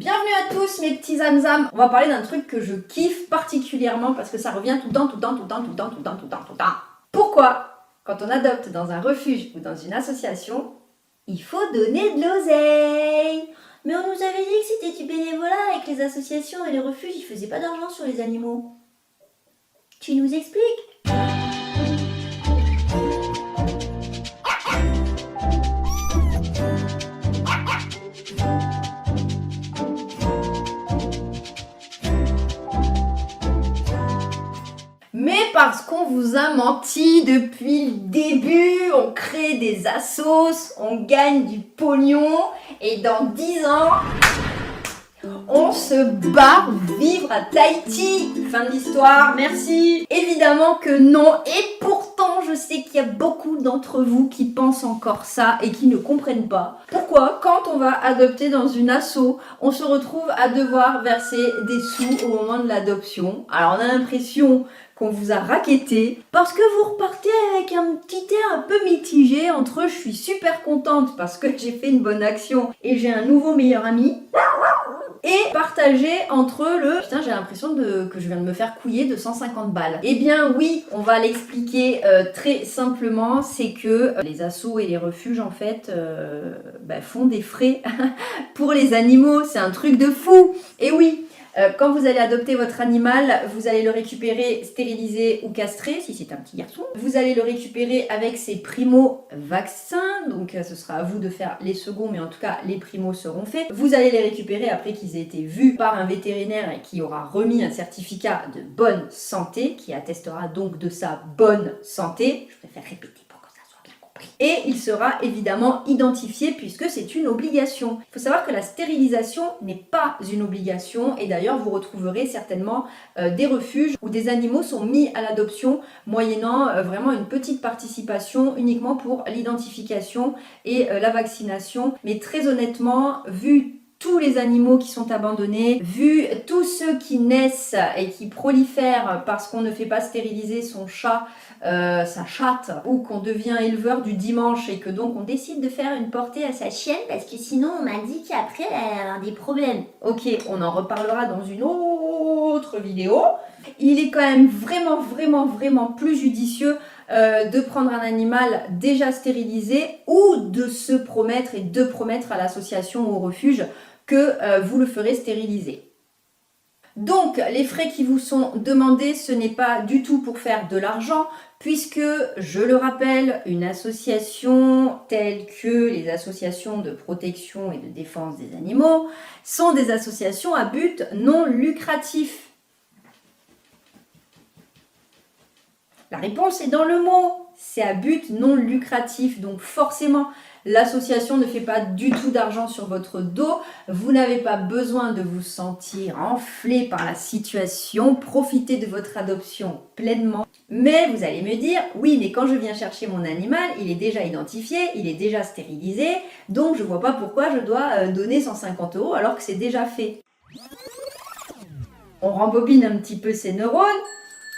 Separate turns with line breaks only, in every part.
Bienvenue à tous mes petits zamzam. On va parler d'un truc que je kiffe particulièrement parce que ça revient tout le temps. Pourquoi, quand on adopte dans un refuge ou dans une association, il faut donner de l'oseille? Mais on nous avait dit que c'était du bénévolat et que les associations et les refuges, ils faisaient pas d'argent sur les animaux. Tu nous expliques? Mais parce qu'on vous a menti depuis le début, on crée des assos, on gagne du pognon et dans 10 ans, on se barre vivre à Tahiti. Fin de l'histoire, merci. Évidemment que non, et pourtant je sais qu'il y a beaucoup d'entre vous qui pensent encore ça et qui ne comprennent pas. Pourquoi, quand on va adopter dans une asso, on se retrouve à devoir verser des sous au moment de l'adoption? Alors on a l'impression qu'on vous a racketté parce que vous repartez avec un petit air un peu mitigé entre je suis super contente parce que j'ai fait une bonne action et j'ai un nouveau meilleur ami, et partagé entre le putain j'ai l'impression que je viens de me faire couiller de 150 balles. Eh bien oui, on va l'expliquer très simplement, c'est que les assos et les refuges en fait font des frais pour les animaux, c'est un truc de fou. Et oui, quand vous allez adopter votre animal, vous allez le récupérer stérilisé ou castré, si c'est un petit garçon. Vous allez le récupérer avec ses primo-vaccins, donc ce sera à vous de faire les seconds, mais en tout cas les primos seront faits. Vous allez les récupérer après qu'ils aient été vus par un vétérinaire et qui aura remis un certificat de bonne santé, qui attestera donc de sa bonne santé. Je préfère répéter. Et il sera évidemment identifié puisque c'est une obligation. Il faut savoir que la stérilisation n'est pas une obligation et d'ailleurs vous retrouverez certainement des refuges où des animaux sont mis à l'adoption moyennant vraiment une petite participation uniquement pour l'identification et la vaccination. Mais très honnêtement, vu tous les animaux qui sont abandonnés, vu tous ceux qui naissent et qui prolifèrent parce qu'on ne fait pas stériliser son chat, sa chatte, ou qu'on devient éleveur du dimanche et que donc on décide de faire une portée à sa chienne parce que sinon on m'a dit qu'après elle allait avoir des problèmes. Ok, on en reparlera dans une autre vidéo. Il est quand même vraiment plus judicieux de prendre un animal déjà stérilisé ou de se promettre et de promettre à l'association ou au refuge que vous le ferez stériliser. Donc, les frais qui vous sont demandés, ce n'est pas du tout pour faire de l'argent, puisque, je le rappelle, une association telle que les associations de protection et de défense des animaux sont des associations à but non lucratif. La réponse est dans le mot, c'est à but non lucratif, donc forcément, l'association ne fait pas du tout d'argent sur votre dos, vous n'avez pas besoin de vous sentir enflé par la situation, profitez de votre adoption pleinement. Mais vous allez me dire, oui, mais quand je viens chercher mon animal, il est déjà identifié, il est déjà stérilisé, donc je ne vois pas pourquoi je dois donner 150 € alors que c'est déjà fait. On rembobine un petit peu ses neurones,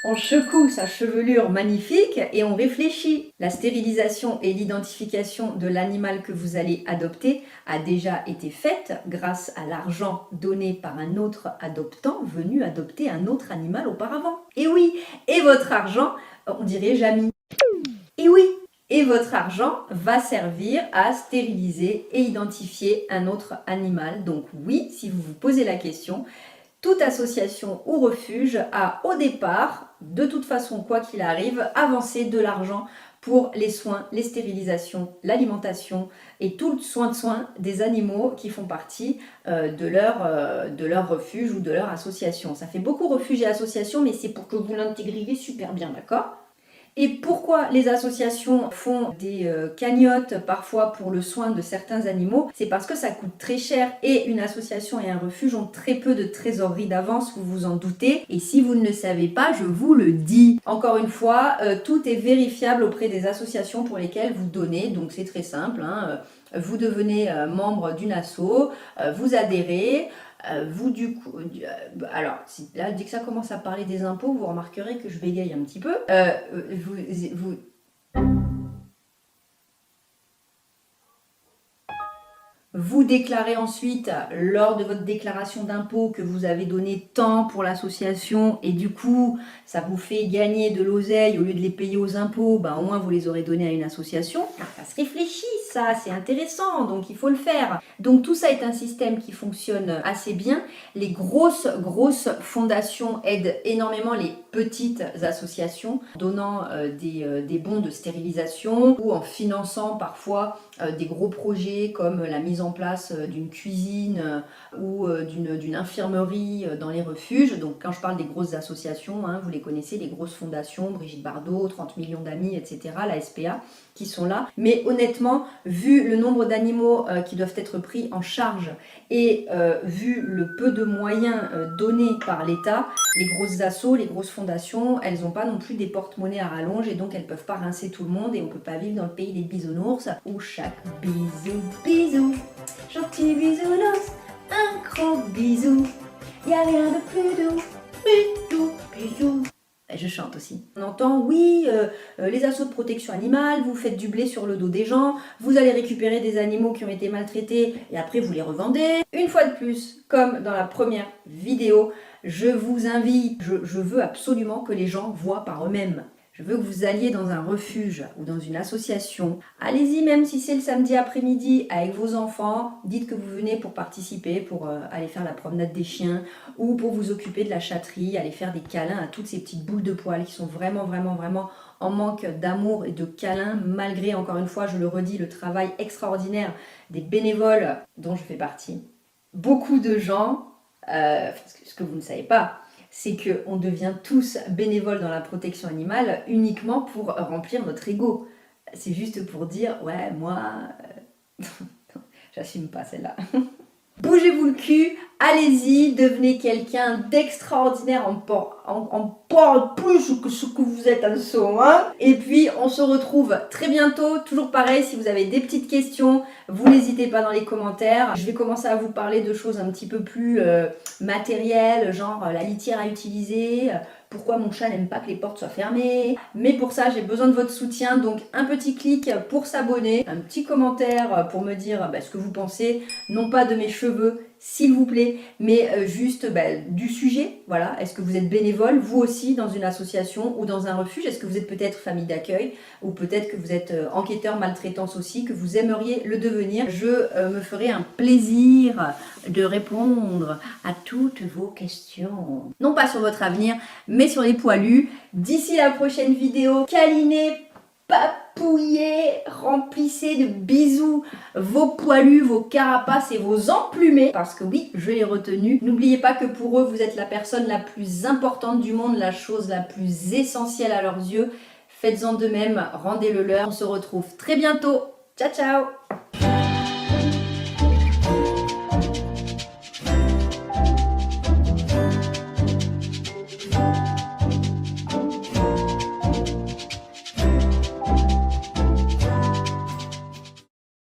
on secoue sa chevelure magnifique et on réfléchit. La stérilisation et l'identification de l'animal que vous allez adopter a déjà été faite grâce à l'argent donné par un autre adoptant venu adopter un autre animal auparavant. Et oui, et votre argent, on dirait Jamy. Et oui, et votre argent va servir à stériliser et identifier un autre animal. Donc oui, si vous vous posez la question, toute association ou refuge a au départ, de toute façon quoi qu'il arrive, avancé de l'argent pour les soins, les stérilisations, l'alimentation et tout le soin des animaux qui font partie de leur refuge ou de leur association. Ça fait beaucoup refuge et association, mais c'est pour que vous l'intégriez super bien, d'accord ? Et pourquoi les associations font des cagnottes parfois pour le soin de certains animaux? C'est parce que ça coûte très cher et une association et un refuge ont très peu de trésorerie d'avance, vous vous en doutez. Et si vous ne le savez pas, je vous le dis. Encore une fois, tout est vérifiable auprès des associations pour lesquelles vous donnez, donc c'est très simple, hein. Vous devenez membre d'une asso, vous adhérez. Vous du coup, alors là dès que ça commence à parler des impôts, vous remarquerez que je bégaye un petit peu. Vous déclarez ensuite lors de votre déclaration d'impôt que vous avez donné tant pour l'association et du coup ça vous fait gagner de l'oseille au lieu de les payer aux impôts, ben, au moins vous les aurez donnés à une association. Ça se réfléchit, ça c'est intéressant, donc il faut le faire. Donc tout ça est un système qui fonctionne assez bien. Les grosses fondations aident énormément les petites associations, donnant des bons de stérilisation ou en finançant parfois des gros projets comme la mise en place d'une cuisine ou d'une infirmerie dans les refuges. Donc quand je parle des grosses associations, hein, vous les connaissez, les grosses fondations, Brigitte Bardot, 30 millions d'amis, etc., la SPA, qui sont là. Mais honnêtement, vu le nombre d'animaux qui doivent être pris en charge et vu le peu de moyens donnés par l'État, les grosses assos, les grosses fondations, elles n'ont pas non plus des porte-monnaies à rallonge et donc elles ne peuvent pas rincer tout le monde et on ne peut pas vivre dans le pays des bisounours où chaque bisou, gentil bisounours, un gros bisou, y a rien de plus doux, bisou. Je chante aussi. On entend, oui, les assos de protection animale, vous faites du blé sur le dos des gens, vous allez récupérer des animaux qui ont été maltraités et après vous les revendez. Une fois de plus, comme dans la première vidéo, je vous invite, je veux absolument que les gens voient par eux-mêmes. Je veux que vous alliez dans un refuge ou dans une association. Allez-y, même si c'est le samedi après-midi avec vos enfants. Dites que vous venez pour participer, pour aller faire la promenade des chiens ou pour vous occuper de la chatterie, aller faire des câlins à toutes ces petites boules de poils qui sont vraiment en manque d'amour et de câlins, malgré, encore une fois, je le redis, le travail extraordinaire des bénévoles dont je fais partie. Beaucoup de gens, ce que vous ne savez pas, c'est qu'on devient tous bénévoles dans la protection animale uniquement pour remplir notre ego. C'est juste pour dire, ouais, moi, j'assume pas celle-là. Bougez-vous le cul, allez-y, devenez quelqu'un d'extraordinaire, on parle plus que ce que vous êtes en ce moment. Et puis on se retrouve très bientôt, toujours pareil, si vous avez des petites questions, vous n'hésitez pas dans les commentaires. Je vais commencer à vous parler de choses un petit peu plus matérielles, genre la litière à utiliser, pourquoi mon chat n'aime pas que les portes soient fermées. Mais pour ça, j'ai besoin de votre soutien, donc un petit clic pour s'abonner, un petit commentaire pour me dire ce que vous pensez, non pas de mes cheveux, s'il vous plaît, mais juste du sujet. Voilà, est-ce que vous êtes bénévole, vous aussi, dans une association ou dans un refuge? Est-ce que vous êtes peut-être famille d'accueil ou peut-être que vous êtes enquêteur maltraitance aussi, que vous aimeriez le devenir? Je me ferai un plaisir de répondre à toutes vos questions. Non pas sur votre avenir, mais sur les poilus. D'ici la prochaine vidéo, câlinez, papouillez, remplissez de bisous vos poilus, vos carapaces et vos emplumés. Parce que oui, je l'ai retenu. N'oubliez pas que pour eux, vous êtes la personne la plus importante du monde, la chose la plus essentielle à leurs yeux. Faites-en de même, rendez-le leur. On se retrouve très bientôt. Ciao, ciao!